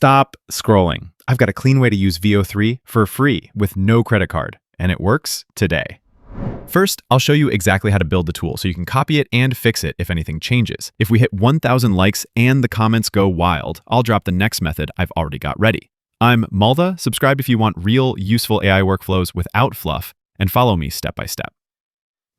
Stop scrolling. I've got a clean way to use VEO3 for free with no credit card, and it works today. First, I'll show you exactly how to build the tool so you can copy it and fix it if anything changes. If we hit 1,000 likes and the comments go wild, I'll drop the next method I've already got ready. I'm Malda. Subscribe if you want real, useful AI workflows without fluff, and follow me step by step.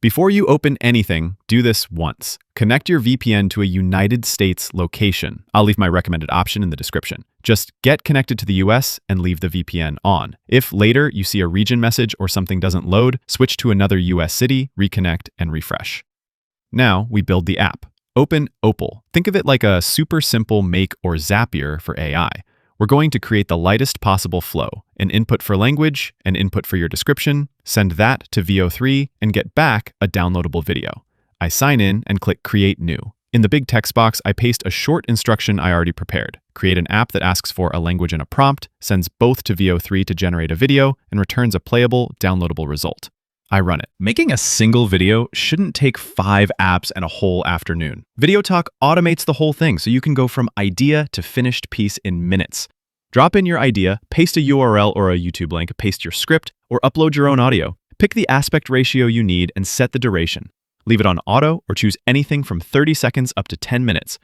Before you open anything, do this once. Connect your VPN to a United States location. I'll leave my recommended option in the description. Just get connected to the US and leave the VPN on. If later you see a region message or something doesn't load, switch to another US city, reconnect, and refresh. Now we build the app. Open Opal. Think of it like a super simple make or Zapier for AI. We're going to create the lightest possible flow, an input for language, an input for your description, send that to VEO3, and get back a downloadable video. I sign in and click Create New. In the big text box, I paste a short instruction I already prepared. Create an app that asks for a language and a prompt, sends both to VEO3 to generate a video, and returns a playable, downloadable result. I run it. Making a single video shouldn't take 5 apps and a whole afternoon. VideoTalk automates the whole thing so you can go from idea to finished piece in minutes. Drop in your idea, paste a URL or a YouTube link, paste your script, or upload your own audio. Pick the aspect ratio you need and set the duration. Leave it on auto or choose anything from 30 seconds up to 10 minutes.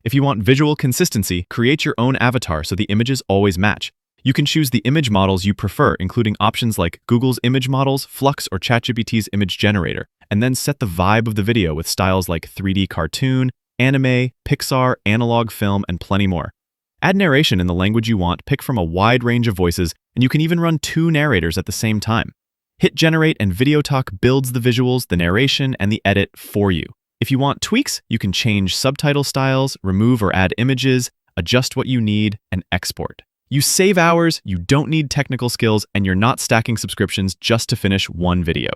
If you want visual consistency, create your own avatar so the images always match. You can choose the image models you prefer, including options like Google's image models, Flux, or ChatGPT's image generator, and then set the vibe of the video with styles like 3D cartoon, anime, Pixar, analog film, and plenty more. Add narration in the language you want, pick from a wide range of voices, and you can even run 2 narrators at the same time. Hit generate and VideoTalk builds the visuals, the narration, and the edit for you. If you want tweaks, you can change subtitle styles, remove or add images, adjust what you need, and export. You save hours, you don't need technical skills, and you're not stacking subscriptions just to finish one video.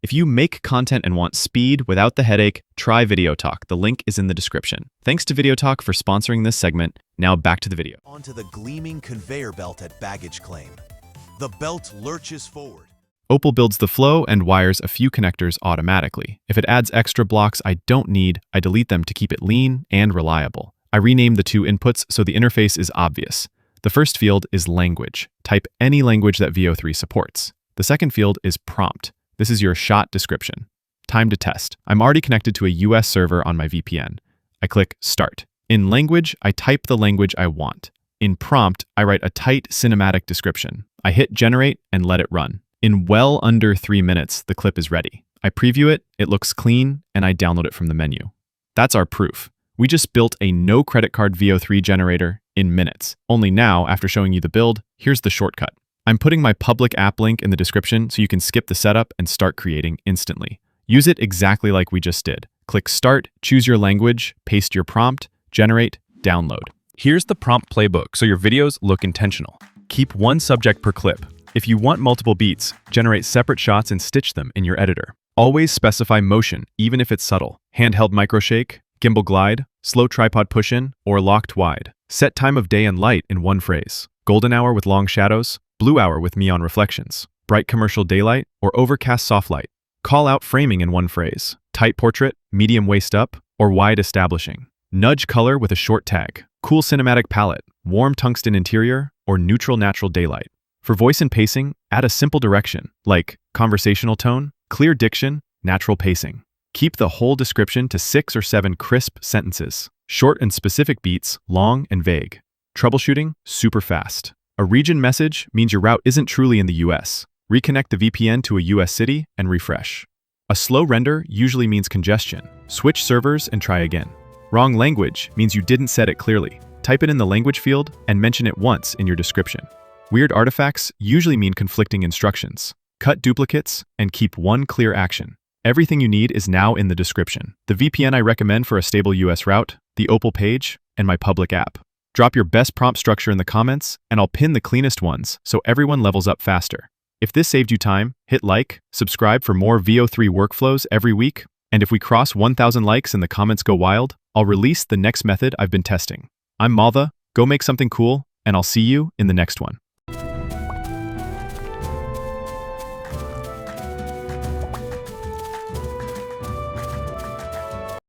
If you make content and want speed without the headache, try VideoTalk. The link is in the description. Thanks to VideoTalk for sponsoring this segment. Now back to the video. Onto the gleaming conveyor belt at baggage claim. The belt lurches forward. Opal builds the flow and wires a few connectors automatically. If it adds extra blocks I don't need, I delete them to keep it lean and reliable. I rename the 2 inputs so the interface is obvious. The first field is language. Type any language that VEO3 supports. The second field is prompt. This is your shot description. Time to test. I'm already connected to a US server on my VPN. I click Start. In language, I type the language I want. In prompt, I write a tight cinematic description. I hit Generate and let it run. In well under 3 minutes, the clip is ready. I preview it, it looks clean, and I download it from the menu. That's our proof. We just built a no credit card VEO3 generator in minutes. Only now, after showing you the build, here's the shortcut. I'm putting my public app link in the description so you can skip the setup and start creating instantly. Use it exactly like we just did. Click Start, choose your language, paste your prompt, generate, download. Here's the prompt playbook so your videos look intentional. Keep 1 subject per clip. If you want multiple beats, generate separate shots and stitch them in your editor. Always specify motion, even if it's subtle. Handheld microshake, gimbal glide, slow tripod push-in, or locked wide. Set time of day and light in 1 phrase. Golden hour with long shadows, blue hour with neon reflections, bright commercial daylight, or overcast soft light. Call out framing in 1 phrase. Tight portrait, medium waist up, or wide establishing. Nudge color with a short tag. Cool cinematic palette, warm tungsten interior, or neutral natural daylight. For voice and pacing, add a simple direction, like conversational tone, clear diction, natural pacing. Keep the whole description to 6 or 7 crisp sentences. Short and specific beats, long and vague. Troubleshooting, super fast. A region message means your route isn't truly in the US. Reconnect the VPN to a US city and refresh. A slow render usually means congestion. Switch servers and try again. Wrong language means you didn't set it clearly. Type it in the language field and mention it once in your description. Weird artifacts usually mean conflicting instructions. Cut duplicates and keep 1 clear action. Everything you need is now in the description. The VPN I recommend for a stable US route, the Opal page, and my public app. Drop your best prompt structure in the comments, and I'll pin the cleanest ones so everyone levels up faster. If this saved you time, hit like, subscribe for more VEO3 workflows every week, and if we cross 1,000 likes and the comments go wild, I'll release the next method I've been testing. I'm Malda, go make something cool, and I'll see you in the next one.